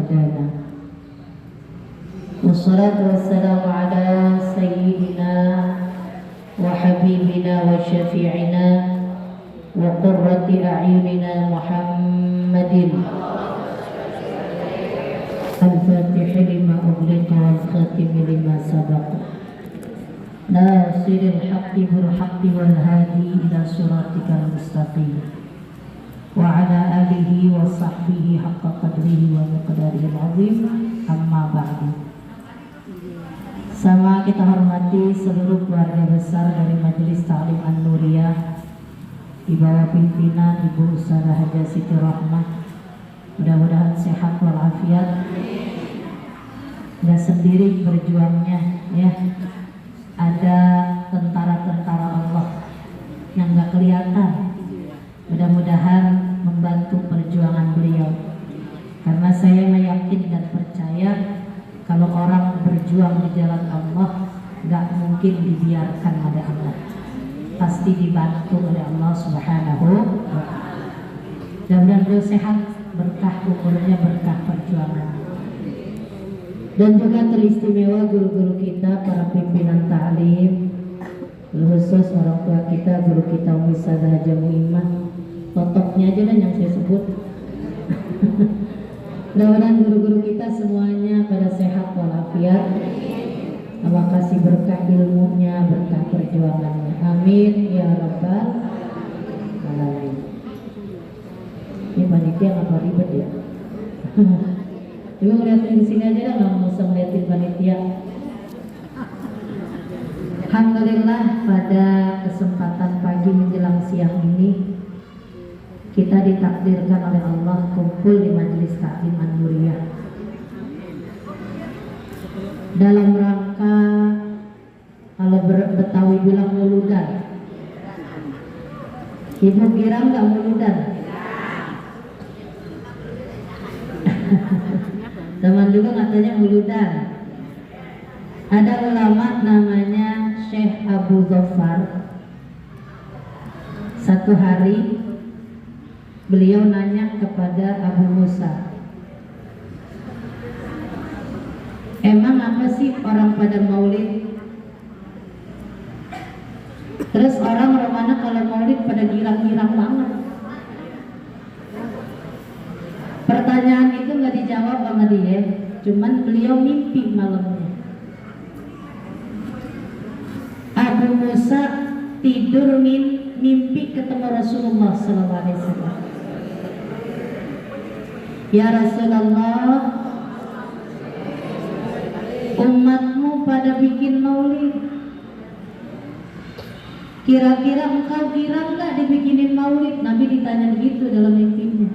هدانا والصلاة والسلام على سيدنا وحبيبنا وشفيعنا وقرة أعيننا محمد الفاتح لما أغلق والخاتم لما سبق ناصر الحق بالحق والهادي إلى صراطك المستقيم وعلى آله وصحبه حق قدره ومقداره العظيم. Amma ba'du. Sama kita hormati seluruh keluarga besar dari Majelis Ta'lim An-Nuriyah di bawah pimpinan Ibu Ustazah Hajah Siti Rahmah. Mudah-mudahan sehat walafiat. Nggak sendiri berjuangnya, ya. Ada tentara-tentara Allah yang nggak kelihatan. Mudah-mudahan membantu perjuangan beliau. Karena saya yakin dan percaya kalau orang berjuang di jalan Allah nggak mungkin dibiarkan oleh Allah. Pasti dibantu oleh Allah Subhanahu wa ta'ala. Mudah-mudahan beliau sehat, berkah umurnya, berkah perjuangan. Dan juga teristimewa guru-guru kita, para pimpinan ta'lim, khusus orang tua kita, guru kita Umi Ustazah Hajah Muimmah. Totoknya aja dan yang saya sebut. Mudah-mudahan guru-guru kita semuanya pada sehat walafiat. Allah kasih berkah ilmunya, berkah perjuangannya. Amin ya rabbal alamin. Ini panitia apa ribet ya? Coba ngeliatin di sini aja dah, nggak usah ngeliatin panitia. Alhamdulillah pada kesempatan pagi menjelang siang ini kita ditakdirkan oleh Allah kumpul di Majelis Ta'lim An-Nuriyah dalam rangka, kalau Betawi bilang muludan. Ibu kira nggak muludan? Teman juga katanya muludan. Ada ulama namanya Syekh Abu Dhofar. Satu hari beliau nanya kepada Abu Musa, emang apa sih orang pada maulid? Terus orang mana kalau maulid pada girang-girang banget. Pertanyaan itu nggak dijawab sama dia, cuman beliau mimpi malamnya. Abu Musa tidur mimpi ketemu Rasulullah SAW. Ya Rasulullah, umatmu pada bikin maulid. Kira-kira engkau girang nggak dibikinin maulid? Nabi ditanya begitu dalam mimpinya.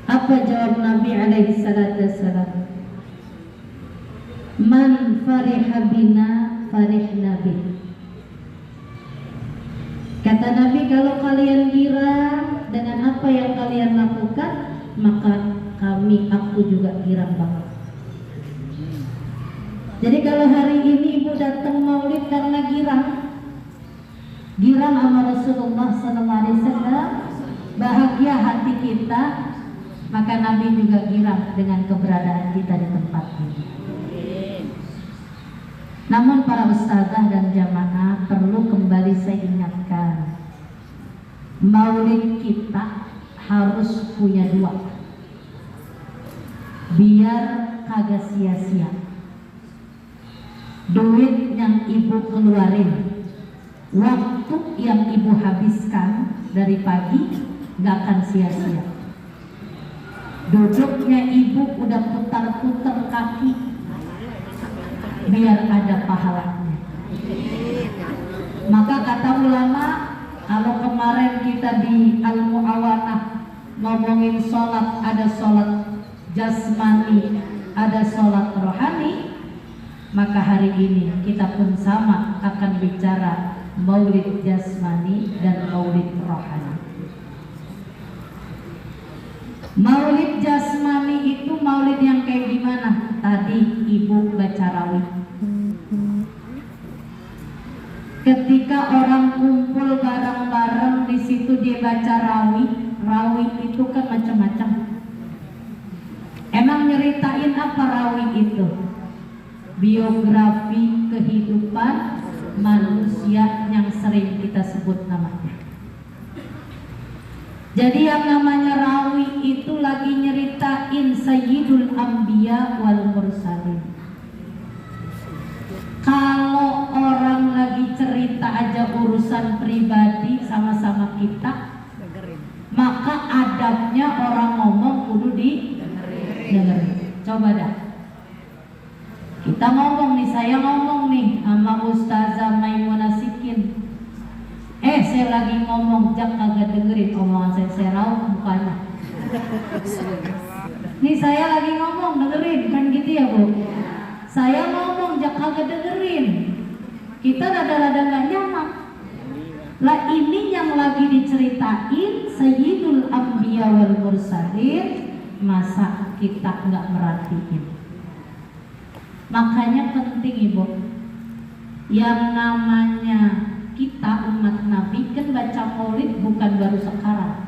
Apa jawab Nabi alaihi salatu wassalam? Man fariha bina farihna bih. Kata Nabi, kalau kalian girang dengan apa yang kalian lakukan, maka aku juga girang banget. Jadi kalau hari ini ibu datang maulid karena girang sama Rasulullah SAW, bahagia hati kita, maka Nabi juga girang dengan keberadaan kita di tempat ini. Namun para ustazah dan jamaah perlu kembali saya ingatkan, maulid kita harus punya dua, biar kagak sia-sia. Duit yang ibu keluarin, waktu yang ibu habiskan dari pagi gak akan sia-sia. Duduknya ibu udah putar-putar kaki biar ada pahalanya. Maka kata ulama, kalau kemarin kita di Al-Mu'awanah ngomongin sholat, ada sholat jasmani, ada sholat rohani, maka hari ini kita pun sama akan bicara maulid jasmani dan maulid rohani. Maulid jasmani itu maulid yang kayak gimana? Tadi ibu baca rawih. Ketika orang kumpul bareng-bareng di situ dia baca rawih. Rawih itu kan macam-macam. nyeritain apa rawi itu? Biografi kehidupan manusia yang sering kita sebut namanya. Jadi yang namanya rawi itu lagi nyeritain Sayyidul Anbiya wal Mursalin. Kalau orang lagi cerita aja urusan pribadi sama-sama kita, maka adabnya orang ngomong kudu dengerin. Coba dah. Kita ngomong nih, saya ngomong nih sama Ustazah Maimunah Sikin. Saya lagi ngomong, jak kagak dengerin omongan saya raut mukanya. Nih saya lagi ngomong, dengerin, kan gitu ya Bu? Saya ngomong, jak kagak dengerin. Kita rada-rada gak nyaman. Lah ini yang lagi diceritain Sayyidul Anbiya wal Mursalin, masa kita nggak merhatiin? Makanya penting Ibu, yang namanya kita umat Nabi kan baca maulid bukan baru sekarang,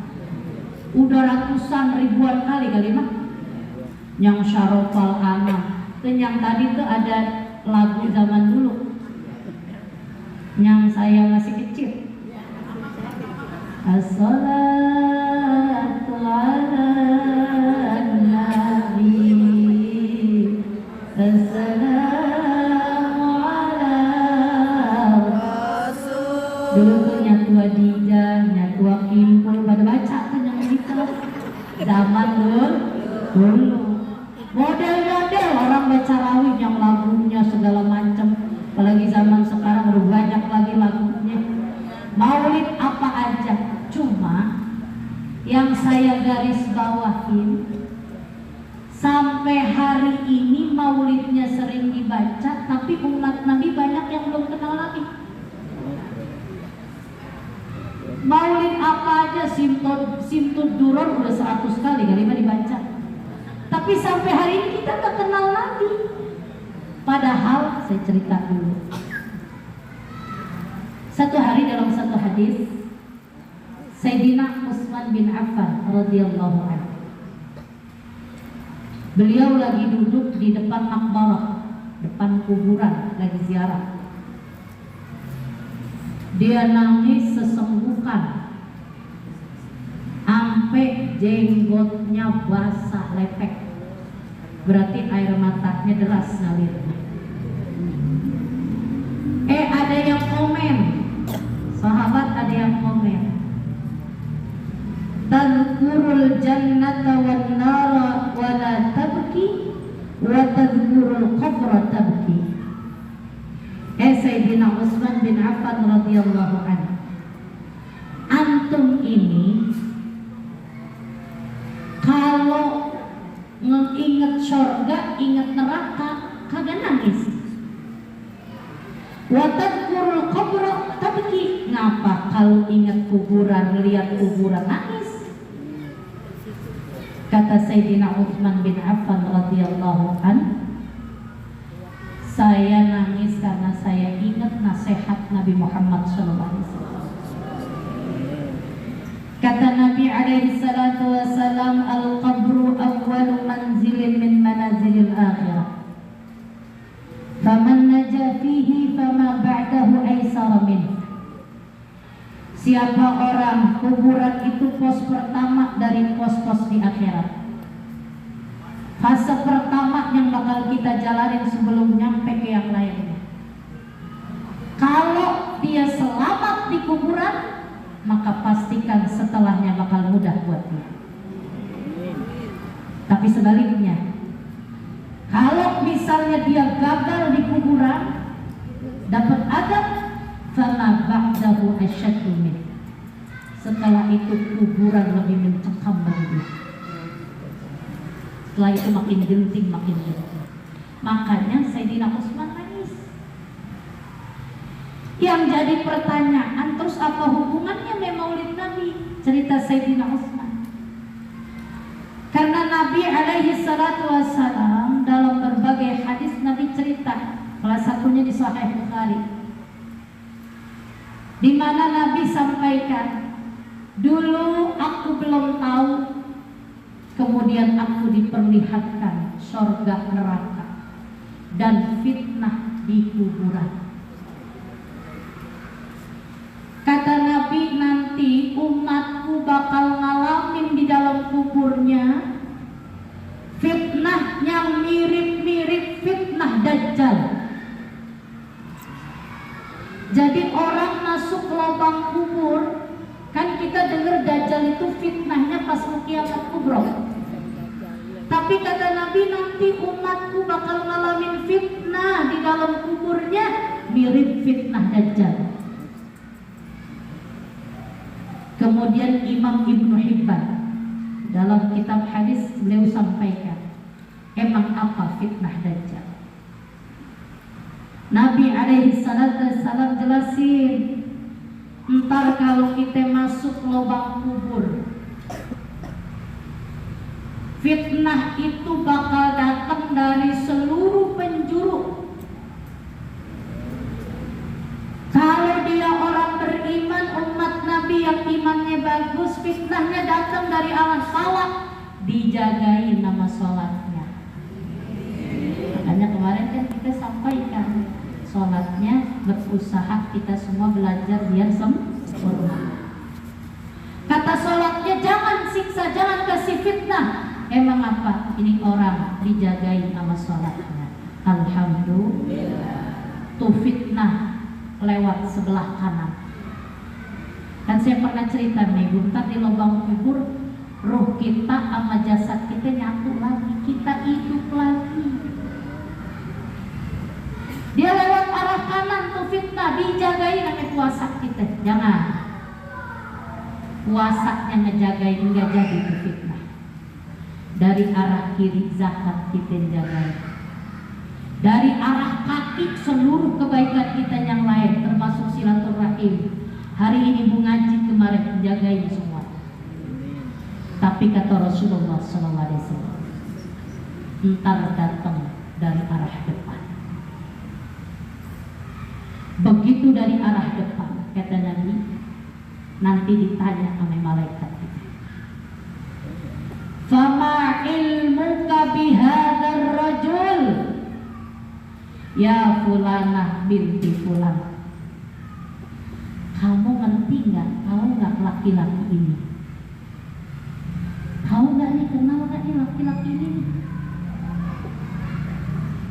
udah ratusan ribuan kali mah. Yang Syarofal Anam, dan yang tadi tuh ada lagu zaman dulu, yang saya masih kecil. As-salatu ala nabi, as-salamu ala rasul. Dulu tuh Nyatu Adijah, Nyatu Akimpul pada baca kan yang itu zaman dulu. Model-model orang baca rawih yang lagunya segala macam. Apalagi zaman sekarang udah banyak lagi lagunya. Maulid apa aja. Cuma yang saya garis bawahin, sampai hari ini maulidnya sering dibaca, tapi umat Nabi banyak yang belum kenal Nabi. Maulid apa aja, Simtud Duror udah 100 kali mah dibaca. Tapi sampai hari ini kita gak kenal Nabi. Padahal saya cerita dulu. Satu hari dalam satu hadis, Sayyidina Utsman bin Affan radhiyallahu anhu, beliau lagi duduk di depan makbarah, depan kuburan, lagi ziarah. Dia nangis sesenggukan, sampai jenggotnya basah lepek. Berarti air matanya deras ngalirnya. Ada yang komen, sahabat ada yang komen, tadhkurul jannata wan nara wa la tabki wa tadhkurul qabra tabki. Sayyidina Utsman bin Affan radhiyallahu anhu, antum ini kalau mengingat surga, ingat neraka, kagak nangis. Wa tadhkurul qabra tabki. Ngapa kalau ingat kuburan, lihat kuburan nangis? Kata Sayyidina Utsman bin Affan radhiyallahu anhu, saya nangis karena saya ingat nasihat Nabi Muhammad SAW. Kata Nabi alaihi salatu wassalam, al-qabru awwalu manzilin min manazilil akhirah. Faman naja fihi fama ba'dahu aisara min. Siapa orang, kuburan itu pos pertama dari pos-pos di akhirat. Fase pertama yang bakal kita jalanin sebelum nyampe ke yang lainnya. Kalau dia selamat di kuburan, maka pastikan setelahnya bakal mudah buat dia. Tapi sebaliknya, kalau misalnya dia gagal di kuburan, dapat adab, fama ba'dahu asyaddu min. Setelah itu kuburan lebih mencekam bagi dia. Setelah itu makin genting, makin genting. Makanya Sayyidina Utsman nangis. Yang jadi pertanyaan, terus apa hubungannya sama maulid Nabi? Cerita Sayyidina Utsman. Karena Nabi alaihi salatu wassalam dalam berbagai hadis Nabi cerita, salah satunya di Sahih Bukhari, di mana Nabi sampaikan, dulu aku belum tahu, kemudian aku diperlihatkan surga neraka, dan fitnah di kuburan. Kata Nabi, nanti umatku bakal ngalamin di dalam kuburnya fitnah yang mirip-mirip fitnah Dajjal. Jadi orang masuk lubang kubur, kan kita dengar Dajjal itu fitnahnya pas kiamat kubro. Tapi kata Nabi, nanti umatku bakal ngalamin fitnah di dalam kuburnya mirip fitnah Dajjal. Kemudian Imam Ibnu Hibban dalam kitab hadis beliau sampaikan, emang apa fitnah Dajjal? Nabi alaihi salatu wassalam jelasin, ntar kalau kita masuk lubang kubur, fitnah itu bakal datang dari seluruh penjuru. Kalau dia orang beriman, umat Nabi yang imannya bagus, fitnahnya datang dari arah salah, dijagain nama sholatnya. Makanya kemarin kan kita sampaikan, sholatnya berusaha kita semua belajar biar sempurna. Kata sholatnya jangan siksa, jangan kasih fitnah. Emang apa? Ini orang dijagain nama sholatnya. Alhamdulillah. Tuh fitnah lewat sebelah kanan. Kan saya pernah cerita nih, bentar di lubang kubur, ruh kita sama jasad kita nyatu lagi, kita hidup lagi. Dia lewat arah kanan tuh fitnah, dijagain sama puasa kita. Jangan. Puasanya ngejagain, enggak jadi tuh fitnah. Dari arah kiri zakat kita jagain. Dari arah kaki seluruh kebaikan kita yang lain, termasuk silaturahim. Hari ini Bu Ngaji kemarin menjagain semua. Tapi kata Rasulullah SAW, ntar datang dari arah depan. Begitu dari arah depan, kata Nabi, nanti ditanya sama malaikat itu, fama ilmuka bihadzal rajul ya fulanah binti fulan. Kamu ngerti nggak? Tahu nggak laki-laki ini? Tahu nggak nih, kenal nggak nih laki-laki ini?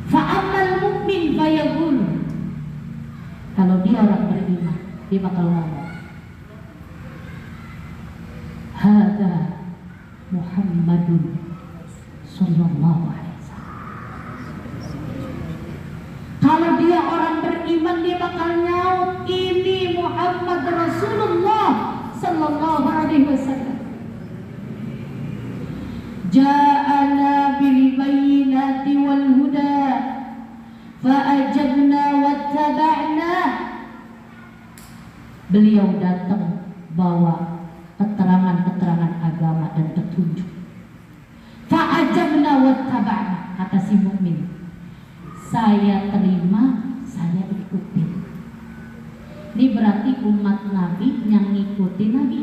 Fa'amal mukmin fayaqul. Kalau dia orang beriman, dia bakal ngomong, hada Muhammadun sallallahu alaihi. Kalau dia orang beriman, dia bakal nyaut, ini Muhammad Rasulullah sallallahu alaihi wasallam. Ja'ana bil bayyinati wal huda fa'ajabna wattaba'na. Beliau datang bawa keterangan-keterangan agama dan petunjuk. Fa'ajabna wattaba'na, kata si mukmin, saya terima, saya ikutin. Ini berarti umat Nabi yang ngikutin Nabi,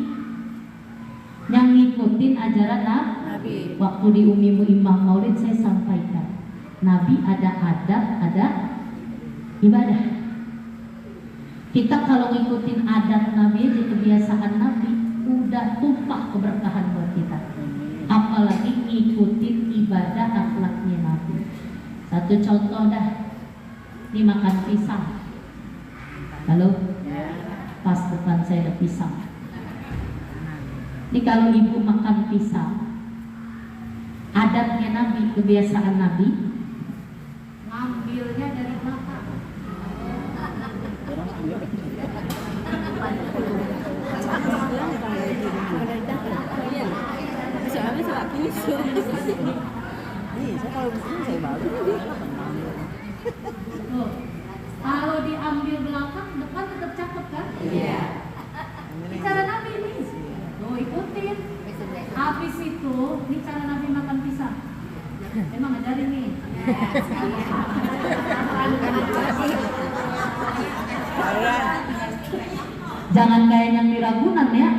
yang ngikutin ajaran Nabi. Waktu di Umi Imam Maulid saya sampaikan, Nabi ada adab, ada ibadah. Kita kalau ngikutin adat Nabi aja, kebiasaan Nabi, udah tumpah keberkahan buat kita. Apalagi ngikutin ibadah akhlaknya Nabi. Satu contoh dah, ini makan pisang. Halo, pas depan saya ada pisang. Ini kalau ibu makan pisang, adatnya Nabi, kebiasaan Nabi, ngambilnya dari belakang. Kalau diambil belakang, depan tetap cakep kan? Iya. Ini cara Nabi ini. Tuh ikutin. Habis itu, ini cara Nabi makan pisang. Emang ngajarin nih. Jangan kayak yang di Ragunan ya.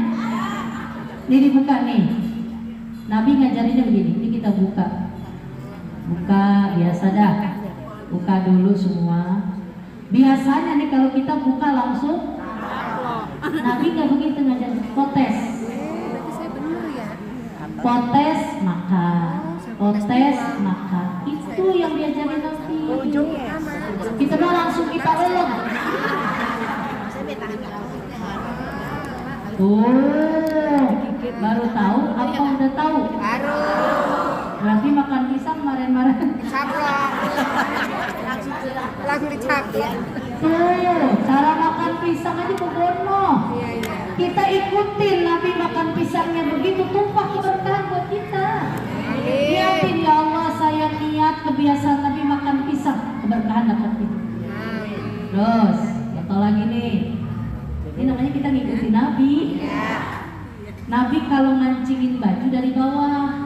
Ini dibuka nih. Nabi ngajarinnya begini. Ini kita buka. Buka, biasa dah. Buka dulu semua. Biasanya nih kalau kita buka langsung, Nabi nggak begitu ngajarin. Potes. Potes makan. Potes makan. Itu yang diajarin Nabi. Kita mau langsung kita elok. Oh, baru tahu apa udah tahu? Baru. Berarti makan pisang kemarin-kemarin. Caplok. Langsung dicapin. Tuh, cara makan pisang aja begono. Kita ikutin Nabi makan pisangnya begitu, tumpah keberkahan buat kita. Niatin ya Allah, saya niat kebiasaan Nabi makan pisang, keberkahan dapat itu. Terus, apa lagi nih? Ini namanya kita ngikutin Nabi. Nabi kalau ngancingin baju dari bawah.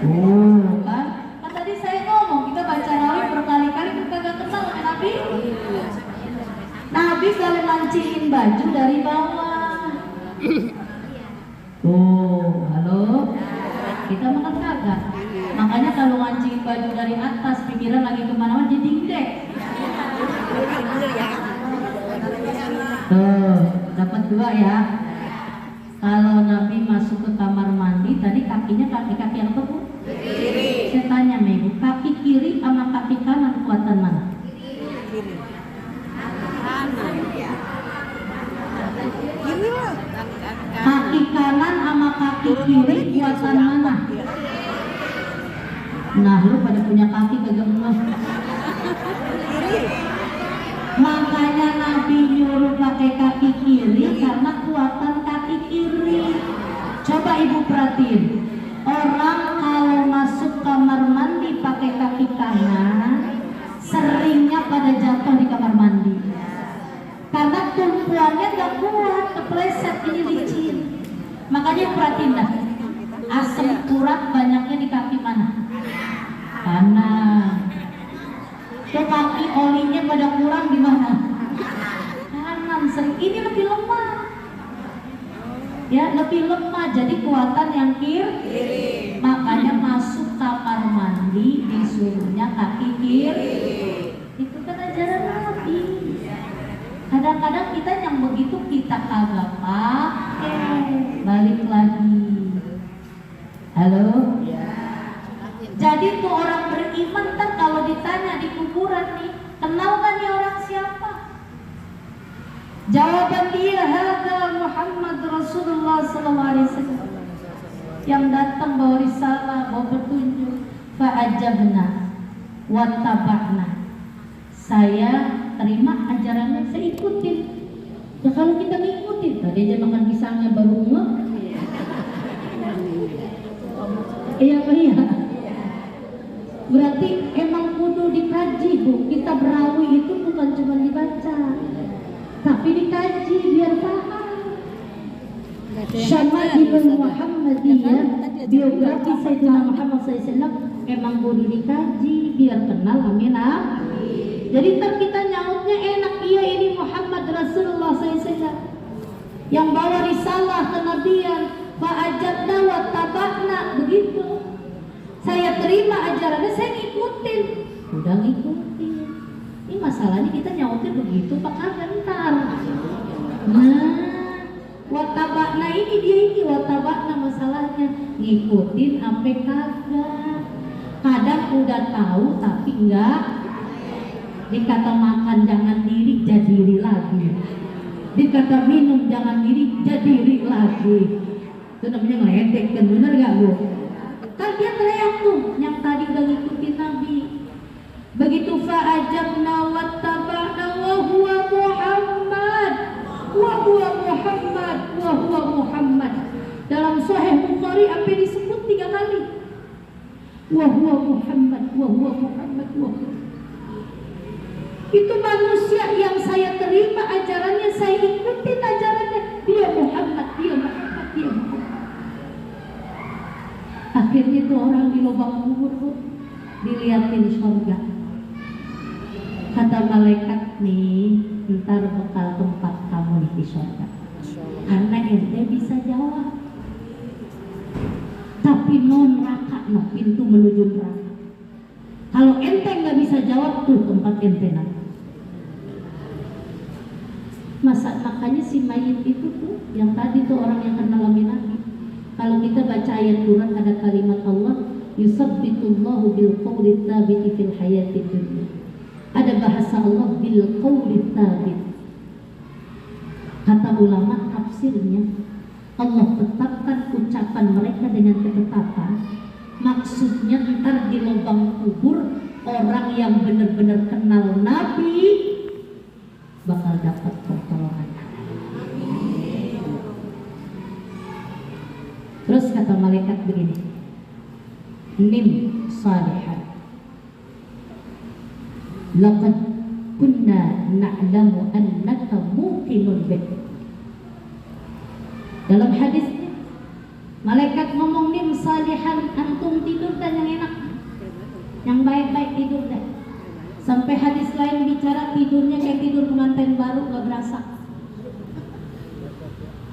Oh, kan? Kan tadi saya ngomong kita baca rawih berkali-kali kita kagak kenal sama Nabi. Nabi kalau ngancingin baju dari bawah. Tuh, halo. Kita makan kagak. Makanya kalau ngancingin baju dari atas, pikiran lagi kemana-mana jadi indek. Tuh, dapat 2 ya. Kalau Nabi masuk ke kamar mandi, tadi kakinya kaki yang apa, Bu? Kiri. Saya tanya sama Ibu, kaki kiri sama kaki kanan kuatan mana? Kiri. Kaki kanan sama kaki kiri kuatan mana? Nah, lu pada punya kaki kagak emas. Makanya Nabi nyuruh pakai kaki kiri karena kuatan kaki kiri. Coba Ibu perhatiin, orang kalau masuk kamar mandi pakai kaki kanan, seringnya pada jatuh di kamar mandi. Karena tumpuannya gak kuat, kepleset, ini licin. Makanya perhatiin dah, asam urat banyaknya di kaki mana? Kanan. Tuh kaki olinya pada kurang di mana? Kanan. Sering ini lebih lemah. Ya, lebih lemah. Jadi kuatan yang kiri. Makanya masuk kamar mandi disuruhnya kaki kiri. Itu kan ajaran Nabi. Kadang-kadang kita yang begitu kita kagak pakai. Balik lagi. Halo? Jadi tuh orang beriman kan kalau ditanya di kuburan nih, kenal kan nih orang siapa? Jawaban dia, hada Muhammad Rasulullah SAW, yang datang bawa risalah, bawa petunjuk. Fa'ajabna wattaba'na. Saya terima ajarannya, saya ikutin. Ya kalau kita ngikutin, tadi aja makan pisangnya baru ngeh. Iya. Berarti emang kudu dikaji, Bu. Kita berawi itu bukan cuma dibaca, tapi dikaji biar paham. Syama'ilul Muhammadiyah, biografi Sayyidina Muhammad SAW emang kudu dikaji biar kenal. Amin. Jadi ntar kita nyautnya enak, iya ini Muhammad Rasulullah SAW yang bawa risalah kenabian. Fa'ajabna wa tabakna, begitu. Saya terima ajarannya, saya ngikutin. Udah ngikutin. Ini masalahnya kita nyautnya begitu Pak kagak ntar. Nah, watabakna ini watabakna masalahnya. Ngikutin sampai kagak. Kadang udah tahu tapi enggak. Dikata makan jangan diri, jadi diri lagi. Dikata minum jangan diri, jadi diri lagi. Itu namanya ngeledek kan, bener gak, Bu? Kan dia teriak tuh, yang tadi gak ngikutin Nabi. Begitu fa'ajabna wattaba'na wa huwa Muhammad, wa huwa Muhammad, wa huwa Muhammad. Dalam Sahih Bukhari sampai disebut 3 kali. Wa huwa Muhammad, wa huwa Muhammad, wa huwa. Itu manusia yang saya terima ajarannya, saya ikutin ajarannya. Dia Muhammad, dia Muhammad, dia Muhammad. Akhirnya tuh orang di lubang kubur tuh diliatin surga. Kata malaikat nih, ntar bekal tempat kamu di surga. Karena ente bisa jawab. tapi non neraka, no, pintu menuju neraka. Kalau ente nggak bisa jawab, tuh tempat ente nanti. Makanya si mayit itu tuh, yang tadi tuh orang yang kenal Nabi. Kalau kita baca ayat Quran ada kalimat Allah, yusabbitullahu bil qawli tsabiti fil hayatid dunya. Ada bahasa Allah bil qawli tsabit. Kata ulama tafsirnya, Allah tetapkan ucapan mereka dengan ketetapan. Maksudnya ntar di lubang kubur orang yang benar-benar kenal Nabi bakal dapat pertolongan. Terus kata malaikat begini, nim salihan, laqad kunna na'lamu annaka muqinun bih. Dalam hadisnya malaikat ngomong, nim salihan, antum tidur dan yang enak, yang baik-baik tidur deh. Sampai hadis lain bicara tidurnya kayak tidur pengantin baru, gak berasa.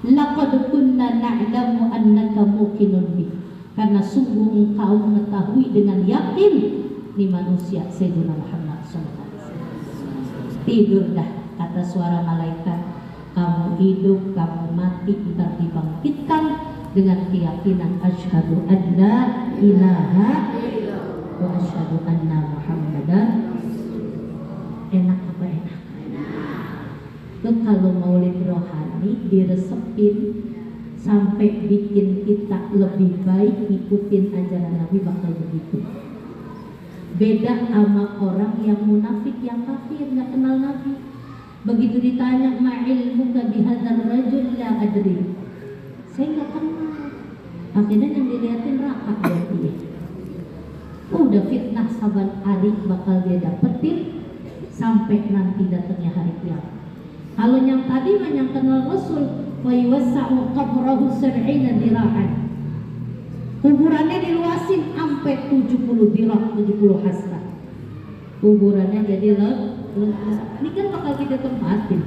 Laqad kunna na'lamu annaka muqinun bih, karena sungguh engkau mengetahui dengan yakin di manusia Sayyidina Muhammad SAW. Tidur dah, kata suara malaikat. Kamu hidup, kamu mati, ntar dibangkitkan dengan keyakinan asyhadu an la ilaha wa asyhadu anna Muhammadan. Enak apa enak? Itu kalau maulid rohani diresepin sampai bikin kita lebih baik, ikutin ajaran Nabi bakal begitu. Beda sama orang yang munafik, yang kafir, nggak kenal Nabi. Begitu ditanya ma'ilmuka bihadzal rajul, la adri, saya nggak kenal. Akhirnya yang dilihatin neraka dia. Udah fitnah saban hari bakal dia dapetin sampai nanti datangnya hari kiamat. Kalau yang tadi yang kenal Rasul, wa yuwassa'u qabrahu 70 dira'an. Kuburannya diluasin sampai 70 dirah, 70 hasta. Kuburannya jadi ini kan bakal kita tempatin.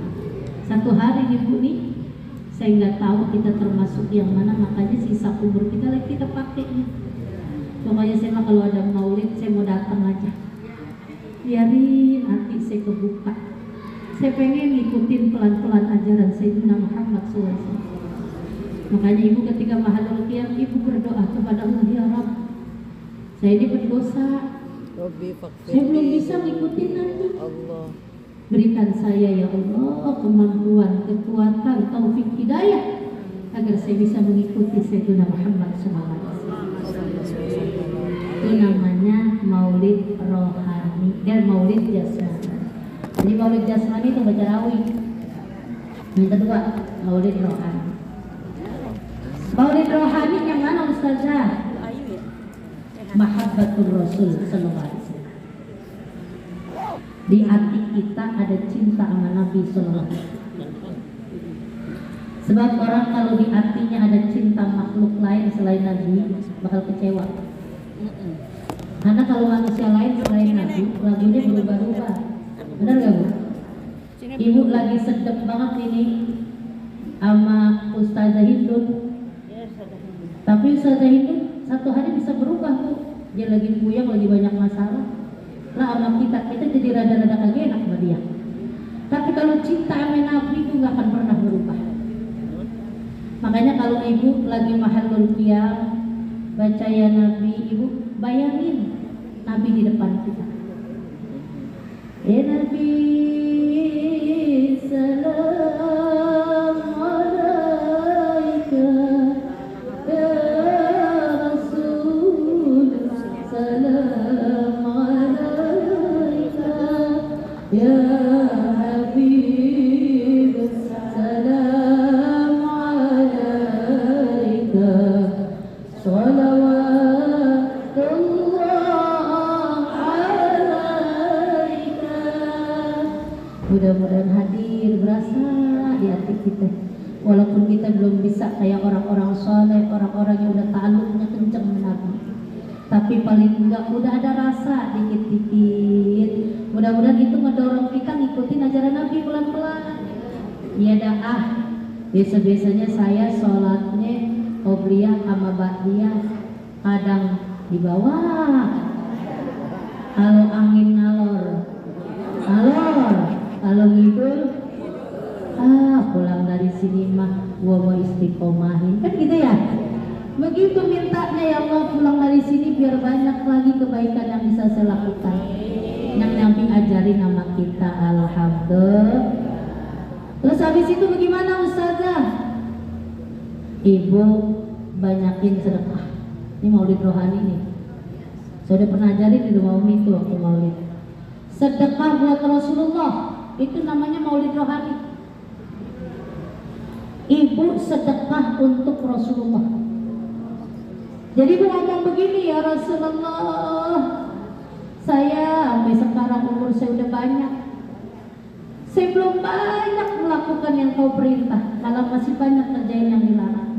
Satu hari nih Bu nih, saya nggak tahu kita termasuk yang mana, makanya sisa kubur kita lagi kita pakai nih. Pokoknya saya mah kalau ada maulid saya mau datang aja. Biarin hati saya kebuka. Saya pengen ngikutin pelan-pelan ajaran Sayyidina Muhammad SAW. Makanya ibu ketika mahadul qiyam, ibu berdoa kepada Allah, ya Rabb, saya ini berdosa, saya belum bisa ngikutin Nabi. Berikan saya ya Allah kemampuan, kekuatan, taufik, hidayah agar saya bisa mengikuti Sayyidina Muhammad SAW. Itu namanya maulid rohani, maulid jasmani. Jadi maulid jasmani itu baca rawih. Yang kedua maulid rohani. Maulid rohani yang mana Ustazah? Mahabbatul Rasul sallallahu alaihi wasallam. Di hati kita ada cinta sama Nabi sallallahu alaihi wasallam. Sebab orang kalau di hatinya ada cinta makhluk lain selain Nabi bakal kecewa. Karena kalau manusia lain selain Nabi, lagunya berubah-ubah. Benar gak Bu? Ibu lagi sedep banget ini sama Ustazah Hindun. Tapi Ustazah Hindun satu hari bisa berubah tuh. Dia lagi puyeng, lagi banyak masalah. Lah sama kita jadi rada-rada kagak enak sama dia. Tapi kalau cinta sama Nabi itu gak akan pernah berubah. Makanya kalau ibu lagi mahallul qiyam baca ya Nabi, ibu bayangin Nabi di depan kita. Ya Nabi salam alaika, ya Rasul salam alaika, ya Habib salam alaika, salawatullah alaika. Mudah-mudahan hadir berasa di hati kita. Walaupun kita belum bisa kayak orang-orang soleh, orang-orang yang udah ta'alluqnya kenceng dengan Nabi, tapi paling enggak udah ada rasa dikit-dikit. Mudah-mudahan itu ngedorong kita ngikutin ajaran Nabi pelan-pelan. Iya dah biasa-biasanya saya sholatnya qobliyah sama ba'diyah. kadang di bawah. Kalau angin ngalor, kalau ngidul, pulang dari sini mah gua mau istiqomahin, kan gitu ya. Begitu mintanya, ya Allah pulang dari sini biar banyak lagi kebaikan yang bisa saya lakukan, yang Nabi ajarin sama kita. Alhamdulillah. Terus habis itu bagaimana Ustazah? Ibu banyakin sedekah. Ini maulid rohani nih. Saya udah pernah ajarin di rumah Umi itu waktu maulid. Sedekah buat Rasulullah, itu namanya maulid rohani. Ibu sedekah untuk Rasulullah. Jadi ibu ngomong begini, ya Rasulullah, saya sampai sekarang umur saya udah banyak, saya belum banyak melakukan yang kau perintah, malah masih banyak kerjain yang dilarang.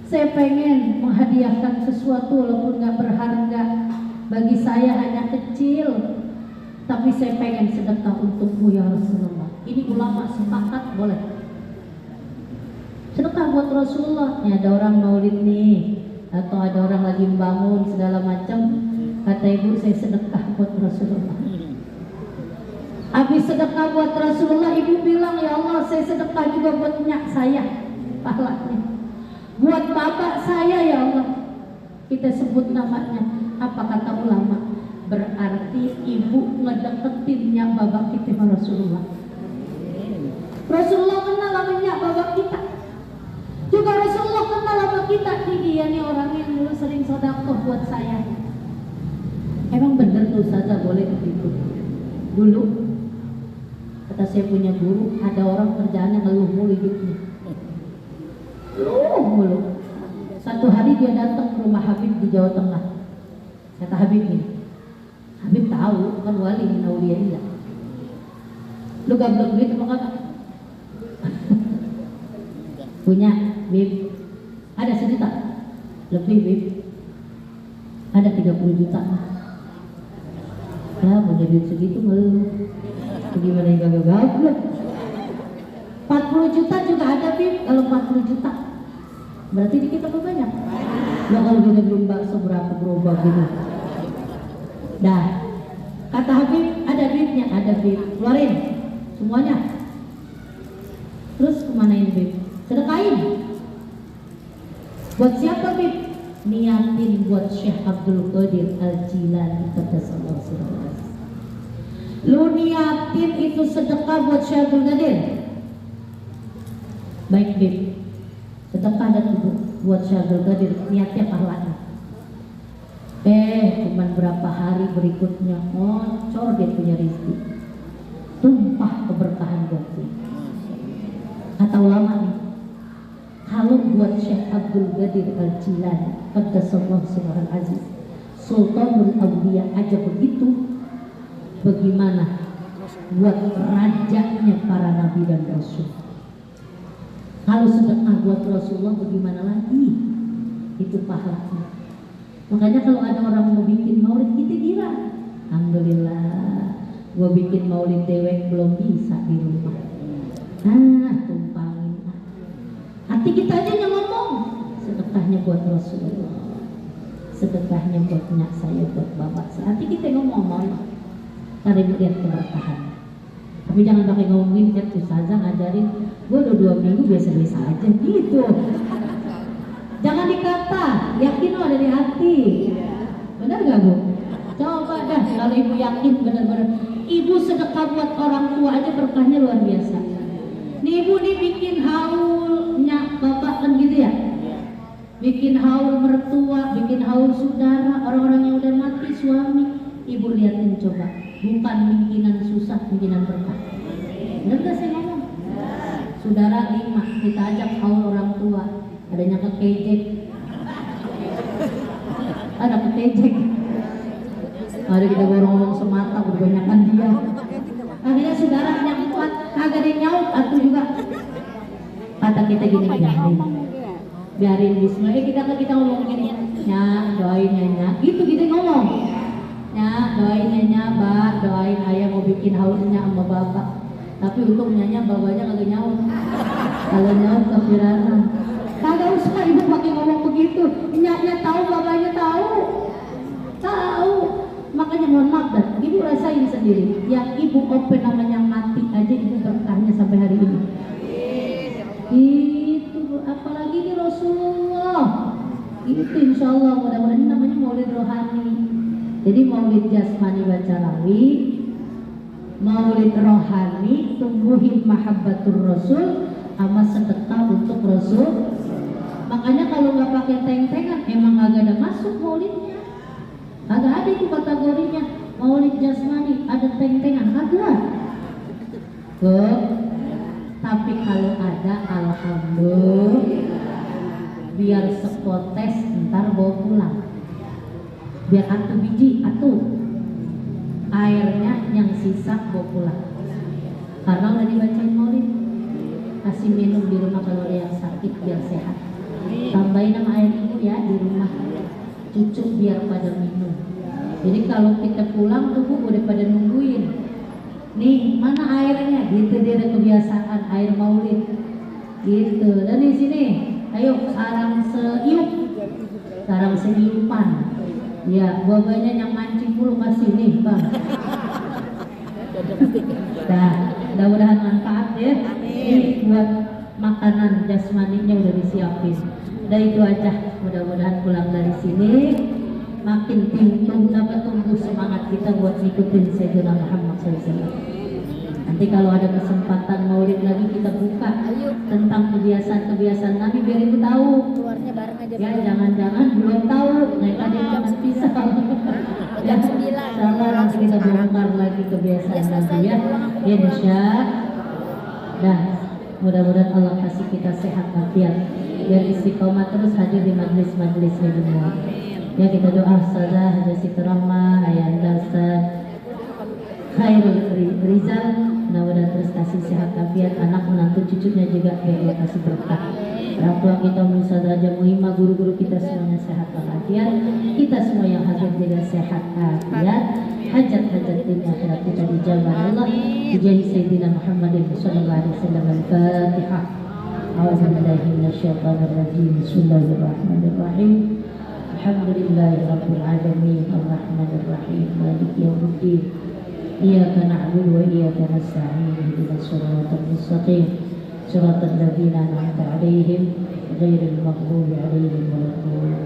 Saya pengen menghadiahkan sesuatu walaupun gak berharga, bagi saya hanya kecil, tapi saya pengen sedekah untukmu ya Rasulullah. Ini ulama sepakat boleh sedekah buat Rasulullah. Nih ada orang maulid nih, atau ada orang lagi membangun segala macam, kata ibu saya sedekah buat Rasulullah. Habis sedekah buat Rasulullah, ibu bilang, ya Allah saya sedekah juga buat nyak saya, pahalanya. Buat bapak saya ya Allah. Kita sebut namanya. Apa kata ulama? Berarti ibu ngedeketin nyak bapak kita sama Rasulullah. Rasulullah kenal sama nyak bapak kita, juga Rasulullah kenal sama kita. Nih dia nih orang yang dulu sering sedekah buat saya. Emang bener tuh Ustazah boleh begitu? Dulu kata saya punya guru, ada orang kerjaannya ngeluh mulu hidupnya, mulu. Satu hari dia datang ke rumah Habib di Jawa Tengah. Kata Habib ini, Habib tahu kan wali min auliyaillah. Lu gablek duit apa kagak? Punya, Bib. Ada 1 juta lebih, Bib. Ada 30 juta. Ya punya duit segitu ngeluh, gimana yang gagal-gagal. 40 juta juga ada, Bib. Kalau 40 juta berarti dikit apa banyak? Ya kalau kita belum bakso berapa gerobak gitu. Dah, kata Habib, ada duitnya, ada, Bib. Keluarin semuanya. Terus kemana ini, Bib? Sedekahin. Buat siapa, Bib? Niatin buat Syekh Abdul Qadir Al-Jilani qaddasallahu sirrahu. Lu niatin itu sedekah buat Syekh Abdul Qadir. Baik, Bib. Sedekah dan buat Syekh Abdul Qadir, niatnya pahalanya. Cuman berapa hari berikutnya ngocor dia punya rezeki, tumpah keberkahan buat dia. Kata ulama nih, kalau buat Syekh Abdul Qadir Al-Jilani qaddasallahu sirrahul aziz, Sultanul Awliya aja begitu, bagaimana buat rajanya para nabi dan rasul? Kalau sedekah buat Rasulullah bagaimana lagi? Itu pahalanya. Makanya kalau ada orang mau bikin maulid, kita kira alhamdulillah, gua bikin maulid dewek belum bisa di rumah. Tumpangin. Hati kita aja yang ngomong, sedekahnya buat Rasulullah, sedekahnya buat nyak saya, buat bapak saya. Hati kita ngomong Allah, cari lihat keberkahan. Tapi jangan pakai ngomongin kan Ustazah ngajarin, gue udah 2 minggu biasa-biasa aja gitu. Jangan dikata, yakin lo ada di hati. Benar gak, Bu? Coba dah kalau ibu yakin benar-benar. Ibu sedekah buat orang tua aja berkahnya luar biasa. Nih ibu nih bikin haulnya bapak kan gitu ya, bikin haul mertua, bikin haul saudara, orang-orang yang udah mati, suami. Ibu liatin coba, bukan mungkinan susah, mungkinan berkah. Bener gak saya ngomong? Saudara 5 kita ajak haul orang tua, adanya kekejek, ada kekejek, ada kita ngomong semata berbanyakan dia. Akhirnya saudara yang 4 kagak ada nyaut, atau juga kata kita gini, biarin bismillah. Kita ngomong gini, ya doain ya, gitu kita ngomong. Ya doain ya, Mbak, doain ayah mau bikin haulnya sama bapak. Tapi untung nyanya babanya kagak nyaut. Kalau nyaut kepiranan. Kagak usah ibu pakai ngomong begitu. Nyanya tahu sendiri. Yang ibu open namanya mati aja ibu berkahnya sampai hari ini. Itu apalagi di Rasulullah. Itu insya Allah mudah-mudahan namanya maulid rohani. Jadi maulid jasmani baca rawi, maulid rohani tumbuhin mahabbatur Rasul sama sedekah untuk Rasul. Makanya kalau nggak pakai teng-tengan emang agak ada masuk maulidnya. Agak ada itu kategorinya maulid jasmani ada teng-tengan agak. Tapi kalau ada alhamdulillah biar sepotes ntar bawa pulang. Biar atu biji airnya yang sisa bawa pulang. Karena udah dibacain maulid. Kasih minum di rumah kalau ada yang sakit biar sehat. Tambahin sama air ibu ya di rumah. Cucu biar pada minum. Jadi kalau kita pulang tuh bu udah pada nungguin. Nih mana airnya? Gitu dia ada kebiasaan air maulid. Gitu. Dan di sini, ayo sarang seiupan. Ya, bapaknya yang mancing dulu masih nih bang. Nah, mudah-mudahan manfaat ya. Ini buat makanan jasmaninya udah disiapin. Udah itu aja. Mudah-mudahan pulang dari sini makin tumbuh semangat kita buat ngikutin Sayyidina Muhammad SAW. Nanti kalau ada kesempatan maulid lagi kita buka tentang kebiasaan-kebiasaan Nabi biar ibu tahu. Keluarnya bareng aja. Ya jangan-jangan belum tahu. Naik ada yang pisah. Jam 9. Salah nanti kita bongkar lagi kebiasaan Nabi ya. Insya. Nah, mudah-mudahan Allah kasih kita sehat walafiat. Biar istiqomah terus hadir di majlis-majlisnya semua. Ya kita doa saja hada sitrahma ayanda Ustaz Khairul Rizal, mudah-mudahan terus kasih sehat walafiat, anak menantu cucunya juga Allah kasih berkah. Orang tua kita Musa Raja Muhimah, guru-guru kita semuanya sehat walafiat, kita semua yang hadir juga sehat walafiat, hajat-hajat dunia akhirat kita dijabah Allah. Bijahi Sayyidina Muhammadin sallallahu alaihi wasallam. Al-Fatihah. A'udzubillahi minasyaitonir rajim. Bismillahirrahmanirrahim. Alhamdulillahirabbil alamin, arrahmanir rahim, maliki yaumiddin. Iyyaka na'budu wa iyyaka nasta'in. Ihdinas siratal mustaqim. Siratal ladzina an'amta 'alaihim ghairil maghdubi 'alaihim waladdallin.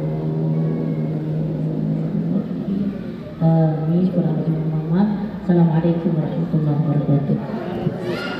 Amin. Assalamualaikum warahmatullahi wabarakatuh.